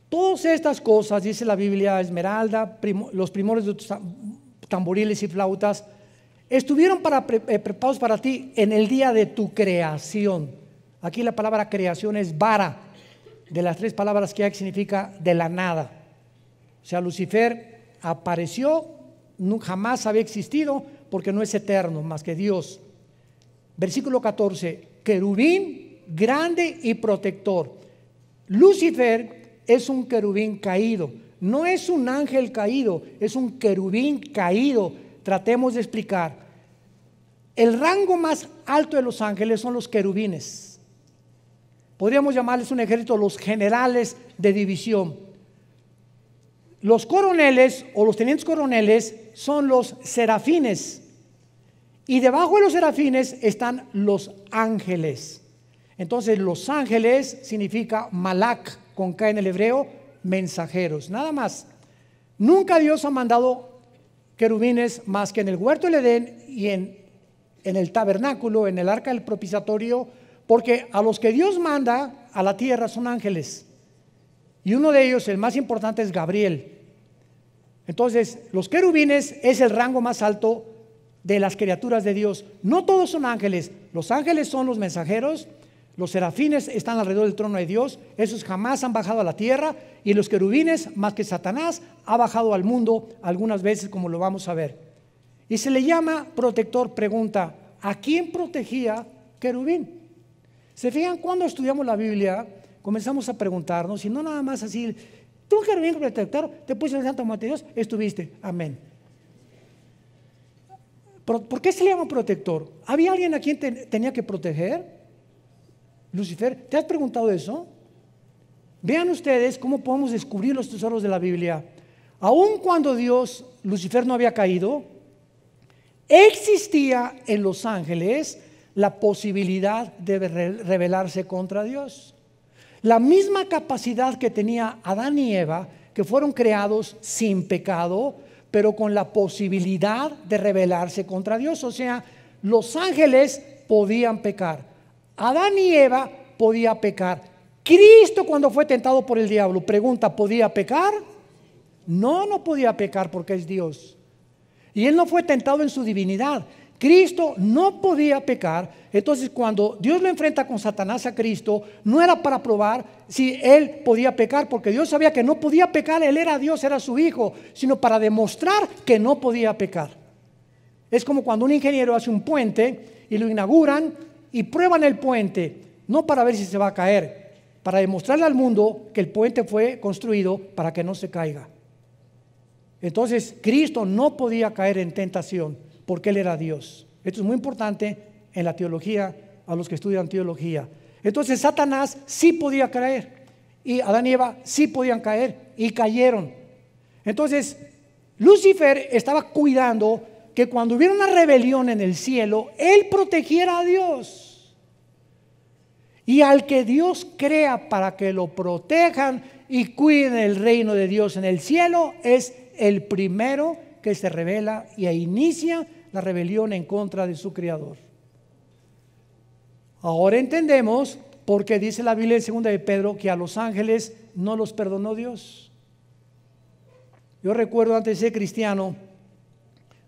Todas estas cosas, dice la Biblia, esmeralda, los primores de tamboriles y flautas, estuvieron preparados para ti en el día de tu creación. Aquí la palabra creación es vara, de las tres palabras que hay, significa de la nada. O sea, Lucifer apareció, jamás había existido, porque no es eterno más que Dios. Versículo 14, querubín grande y protector. Lucifer es un querubín caído, no es un ángel caído, es un querubín caído. Tratemos de explicar. El rango más alto de los ángeles son los querubines. Podríamos llamarles un ejército, los generales de división. Los coroneles o los tenientes coroneles son los serafines. Y debajo de los serafines están los ángeles. Entonces los ángeles significa malak, con K en el hebreo, mensajeros. Nada más. Nunca Dios ha mandado querubines más que en el huerto del Edén y en el tabernáculo, en el arca del propiciatorio, porque a los que Dios manda a la tierra son ángeles, y uno de ellos, el más importante, es Gabriel. Entonces los querubines es el rango más alto de las criaturas de Dios. No todos son ángeles. Los ángeles son los mensajeros, los serafines están alrededor del trono de Dios, esos jamás han bajado a la tierra, y los querubines, más que Satanás, ha bajado al mundo algunas veces, como lo vamos a ver. Y se le llama protector. Pregunta, ¿a quién protegía querubín. ¿Se fijan? Cuando estudiamos la Biblia, comenzamos a preguntarnos, y no nada más así, tú querubín protector, te puse el santo monte de Dios, estuviste, amén. ¿Por qué se le llama protector? ¿Había alguien a quien tenía que proteger? Lucifer, ¿te has preguntado eso? Vean ustedes cómo podemos descubrir los tesoros de la Biblia. Aun cuando Lucifer no había caído, existía en los ángeles la posibilidad de rebelarse contra Dios. La misma capacidad que tenía Adán y Eva, que fueron creados sin pecado, pero con la posibilidad de rebelarse contra Dios. O sea, los ángeles podían pecar, Adán y Eva podían pecar. Cristo, cuando fue tentado por el diablo, pregunta, ¿podía pecar? No, no podía pecar porque es Dios. Y él no fue tentado en su divinidad. Cristo no podía pecar. Entonces, cuando Dios lo enfrenta con Satanás a Cristo, no era para probar si él podía pecar, porque Dios sabía que no podía pecar, él era Dios, era su hijo, sino para demostrar que no podía pecar. Es como cuando un ingeniero hace un puente y lo inauguran y prueban el puente, no para ver si se va a caer, para demostrarle al mundo que el puente fue construido para que no se caiga. Entonces, Cristo no podía caer en tentación porque Él era Dios. Esto es muy importante en la teología, a los que estudian teología. Entonces, Satanás sí podía caer y Adán y Eva sí podían caer y cayeron. Entonces, Lucifer estaba cuidando que cuando hubiera una rebelión en el cielo, él protegiera a Dios. Y al que Dios crea para que lo protejan y cuiden el reino de Dios en el cielo, es el primero que se rebela y inicia la rebelión en contra de su creador. Ahora entendemos por qué dice la Biblia en 2 de Pedro que a los ángeles no los perdonó Dios. Yo recuerdo antes de ser cristiano,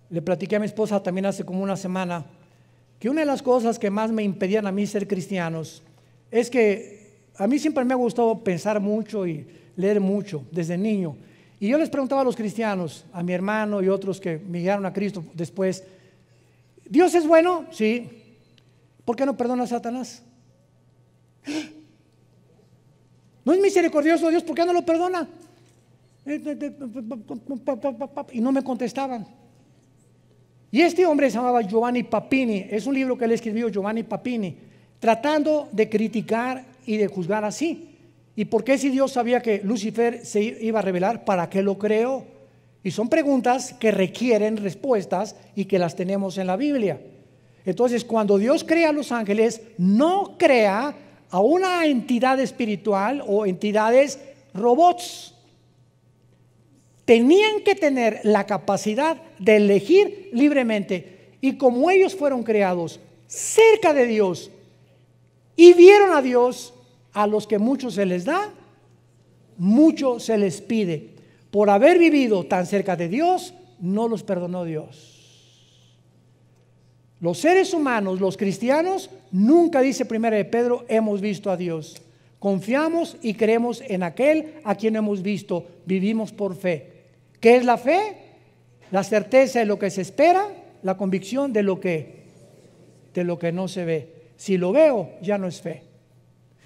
le platiqué a mi esposa también hace como una semana, que una de las cosas que más me impedían a mí ser cristianos es que a mí siempre me ha gustado pensar mucho y leer mucho desde niño. Y yo les preguntaba a los cristianos, a mi hermano y otros que me llegaron a Cristo después, ¿Dios es bueno? Sí. ¿Por qué no perdona a Satanás? ¿No es misericordioso Dios? ¿Por qué no lo perdona? Y no me contestaban. Y este hombre se llamaba Giovanni Papini. Es un libro que él escribió, Giovanni Papini, tratando de criticar y de juzgar así. ¿Y por qué si Dios sabía que Lucifer se iba a rebelar? ¿Para qué lo creó? Y son preguntas que requieren respuestas y que las tenemos en la Biblia. Entonces, cuando Dios crea a los ángeles, no crea a una entidad espiritual o entidades robots. Tenían que tener la capacidad de elegir libremente. Y como ellos fueron creados cerca de Dios y vieron a Dios, a los que mucho se les da, mucho se les pide. Por haber vivido tan cerca de Dios, no los perdonó Dios. Los seres humanos, los cristianos, nunca, dice 1 de Pedro, hemos visto a Dios. Confiamos y creemos en aquel a quien hemos visto. Vivimos por fe. ¿Qué es la fe? La certeza de lo que se espera, la convicción de lo que no se ve. Si lo veo, ya no es fe.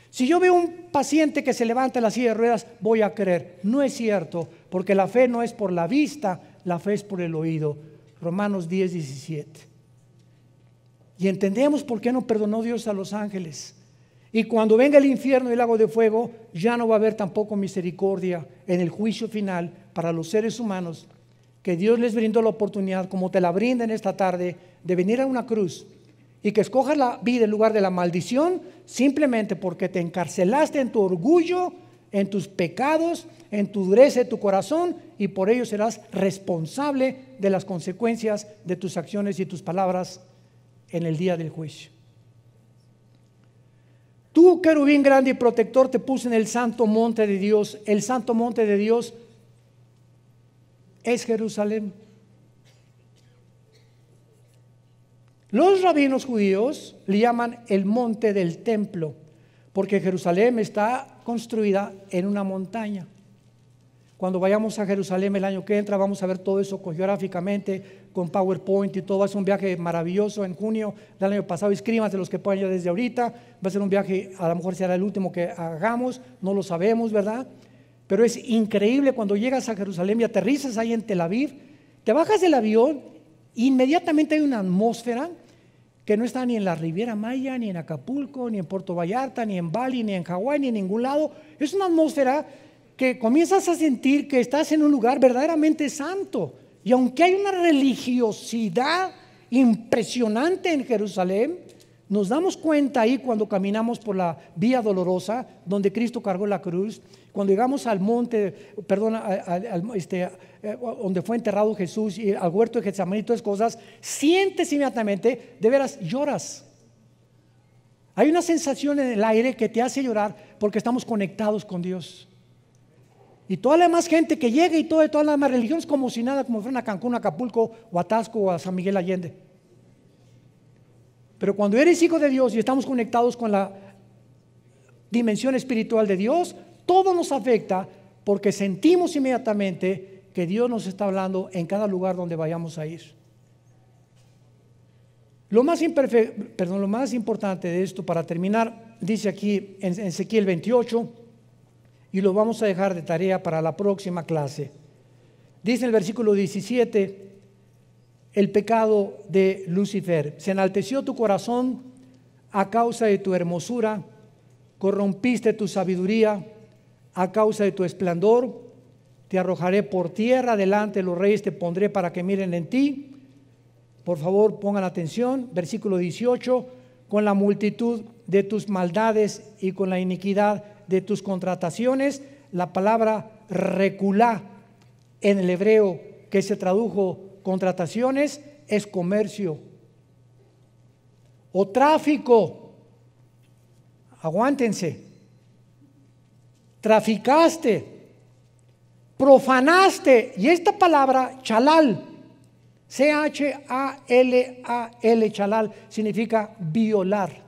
Si yo veo un paciente que se levanta en la silla de ruedas, voy a creer. No es cierto, porque la fe no es por la vista, la fe es por el oído. Romanos 10:17. Y entendemos por qué no perdonó Dios a los ángeles. Y cuando venga el infierno y el lago de fuego, ya no va a haber tampoco misericordia en el juicio final para los seres humanos, que Dios les brindó la oportunidad, como te la brinda en esta tarde, de venir a una cruz y que escojas la vida en lugar de la maldición, simplemente porque te encarcelaste en tu orgullo, en tus pecados, en tu dureza de tu corazón, y por ello serás responsable de las consecuencias de tus acciones y tus palabras en el día del juicio. Tú, querubín grande y protector, te puse en el santo monte de Dios. El santo monte de Dios es Jerusalén. Los rabinos judíos le llaman el monte del templo, porque Jerusalén está construida en una montaña. Cuando vayamos a Jerusalén el año que entra, vamos a ver todo eso geográficamente, con PowerPoint y todo. Va a ser un viaje maravilloso en junio del año pasado. Inscríbanse los que puedan ya desde ahorita. Va a ser un viaje, a lo mejor será el último que hagamos, no lo sabemos, ¿verdad? Pero es increíble cuando llegas a Jerusalén y aterrizas ahí en Tel Aviv, te bajas del avión, inmediatamente hay una atmósfera que no está ni en la Riviera Maya, ni en Acapulco, ni en Puerto Vallarta, ni en Bali, ni en Hawái, ni en ningún lado. Es una atmósfera que comienzas a sentir que estás en un lugar verdaderamente santo. Y aunque hay una religiosidad impresionante en Jerusalén, nos damos cuenta ahí cuando caminamos por la vía dolorosa, donde Cristo cargó la cruz, cuando llegamos al monte, donde fue enterrado Jesús, y al huerto de Getsemaní y todas esas cosas, sientes inmediatamente, de veras lloras. Hay una sensación en el aire que te hace llorar porque estamos conectados con Dios. Y toda la demás gente que llega y todas las demás religiones como si nada, como fueran a Cancún, a Acapulco, o a Tasco, o a San Miguel Allende. Pero cuando eres hijo de Dios y estamos conectados con la dimensión espiritual de Dios, todo nos afecta porque sentimos inmediatamente que Dios nos está hablando en cada lugar donde vayamos a ir. Lo más importante de esto, para terminar, dice aquí en Ezequiel 28, y lo vamos a dejar de tarea para la próxima clase. Dice en el versículo 17, el pecado de Lucifer: se enalteció tu corazón a causa de tu hermosura, corrompiste tu sabiduría a causa de tu esplendor, te arrojaré por tierra, delante de los reyes te pondré para que miren en ti. Por favor, pongan atención, versículo 18, con la multitud de tus maldades y con la iniquidad de tus contrataciones. La palabra reculá en el hebreo, que se tradujo contrataciones, es comercio o tráfico. Aguántense. Traficaste, profanaste, y esta palabra chalal, C-H-A-L-A-L, chalal, significa violar.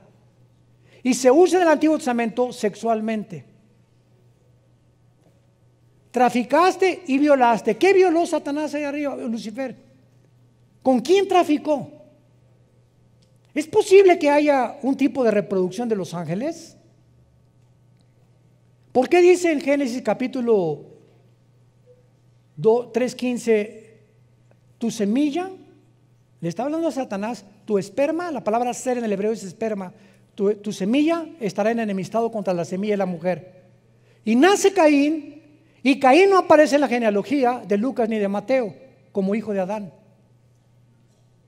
Y se usa en el Antiguo Testamento sexualmente. Traficaste y violaste. ¿Qué violó Satanás ahí arriba, Lucifer? ¿Con quién traficó? ¿Es posible que haya un tipo de reproducción de los ángeles? ¿Por qué dice en Génesis capítulo 3:15, tu semilla? Le está hablando a Satanás, tu esperma, la palabra ser en el hebreo es esperma, tu semilla estará en enemistado contra la semilla de la mujer. Y nace Caín, y Caín no aparece en la genealogía de Lucas ni de Mateo como hijo de Adán.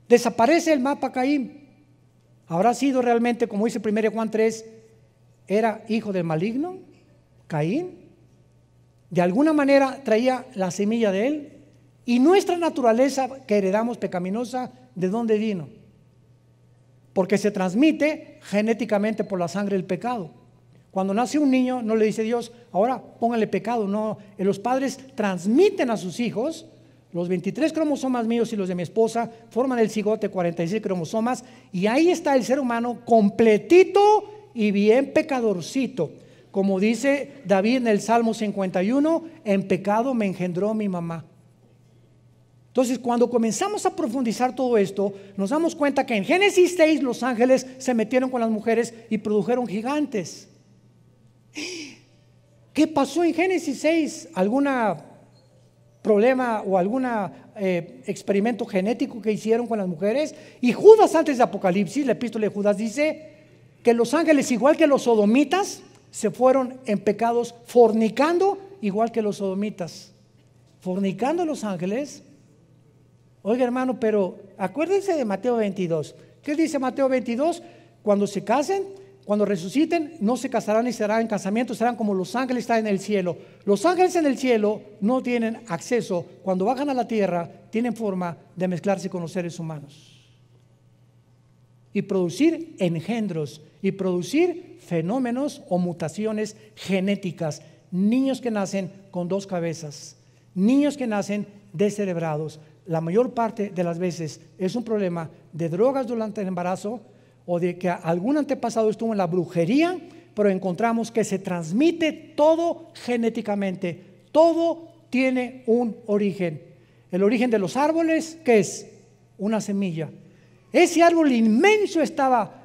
Desaparece el mapa Caín. ¿Habrá sido realmente, como dice 1 Juan 3, era hijo del maligno? Caín, de alguna manera traía la semilla de él. Y nuestra naturaleza que heredamos pecaminosa, ¿de dónde vino? Porque se transmite genéticamente por la sangre del pecado. Cuando nace un niño, no le dice Dios, ahora póngale pecado. No, los padres transmiten a sus hijos. Los 23 cromosomas míos y los de mi esposa forman el cigote, 46 cromosomas, y ahí está el ser humano completito y bien pecadorcito. Como dice David en el Salmo 51, en pecado me engendró mi mamá. Entonces, cuando comenzamos a profundizar todo esto, nos damos cuenta que en Génesis 6 los ángeles se metieron con las mujeres y produjeron gigantes. ¿Qué pasó en Génesis 6? ¿Algún problema o algún experimento genético que hicieron con las mujeres? Y Judas, antes de Apocalipsis, la epístola de Judas dice que los ángeles, igual que los sodomitas, se fueron en pecados fornicando, igual que los sodomitas. Fornicando los ángeles. Oiga, hermano, pero acuérdense de Mateo 22. ¿Qué dice Mateo 22? Cuando se casen, cuando resuciten, no se casarán ni serán en casamiento, serán como los ángeles están en el cielo. Los ángeles en el cielo no tienen acceso, cuando bajan a la tierra, tienen forma de mezclarse con los seres humanos y producir engendros y producir fenómenos o mutaciones genéticas. Niños que nacen con 2 cabezas, niños que nacen descerebrados. La mayor parte de las veces es un problema de drogas durante el embarazo o de que algún antepasado estuvo en la brujería, pero encontramos que se transmite todo genéticamente, todo tiene un origen. El origen de los árboles, ¿qué es? Una semilla. Ese árbol inmenso estaba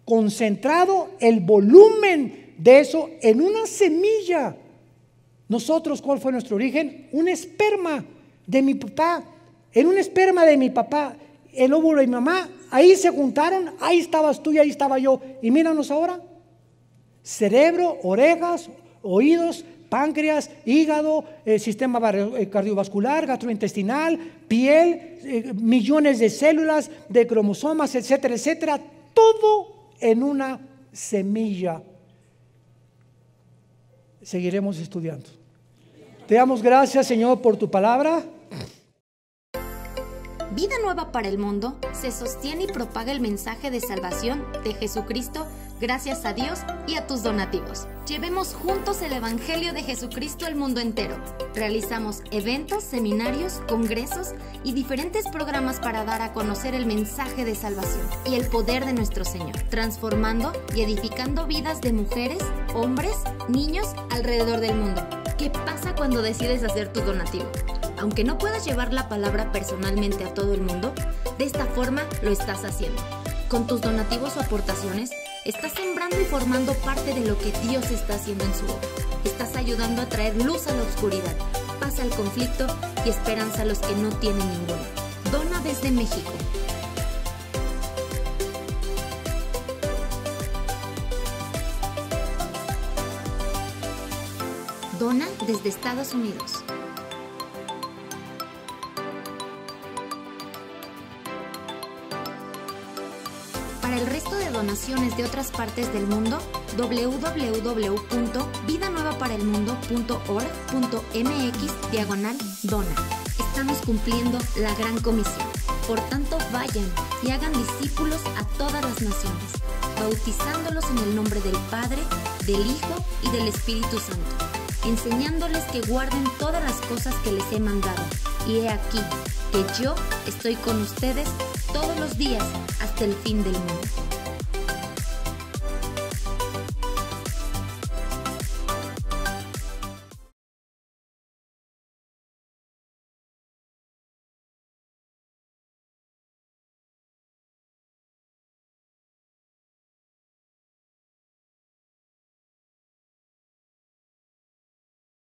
concentrado, el volumen de eso en una semilla. Nosotros, ¿cuál fue nuestro origen? Un esperma de mi papá. En un esperma de mi papá, el óvulo de mi mamá, ahí se juntaron, ahí estabas tú y ahí estaba yo. Y míranos ahora. Cerebro, orejas, oídos, páncreas, hígado, sistema cardiovascular, gastrointestinal, piel, millones de células, de cromosomas, etcétera, etcétera. Todo en una semilla. Seguiremos estudiando. Te damos gracias, Señor, por tu palabra. Vida Nueva para el Mundo se sostiene y propaga el mensaje de salvación de Jesucristo gracias a Dios y a tus donativos. Llevemos juntos el Evangelio de Jesucristo al mundo entero. Realizamos eventos, seminarios, congresos y diferentes programas para dar a conocer el mensaje de salvación y el poder de nuestro Señor, transformando y edificando vidas de mujeres, hombres, niños alrededor del mundo. ¿Qué pasa cuando decides hacer tu donativo? Aunque no puedas llevar la palabra personalmente a todo el mundo, de esta forma lo estás haciendo. Con tus donativos o aportaciones, estás sembrando y formando parte de lo que Dios está haciendo en su obra. Estás ayudando a traer luz a la oscuridad, paz al conflicto y esperanza a los que no tienen ninguna. Dona desde México. Dona desde Estados Unidos. Para el resto de donaciones de otras partes del mundo, www.vidanuevaparelmundo.org.mx/dona. Estamos cumpliendo la gran comisión. Por tanto, vayan y hagan discípulos a todas las naciones, bautizándolos en el nombre del Padre, del Hijo y del Espíritu Santo, enseñándoles que guarden todas las cosas que les he mandado. Y he aquí que yo estoy con ustedes todos los días hasta el fin del mundo.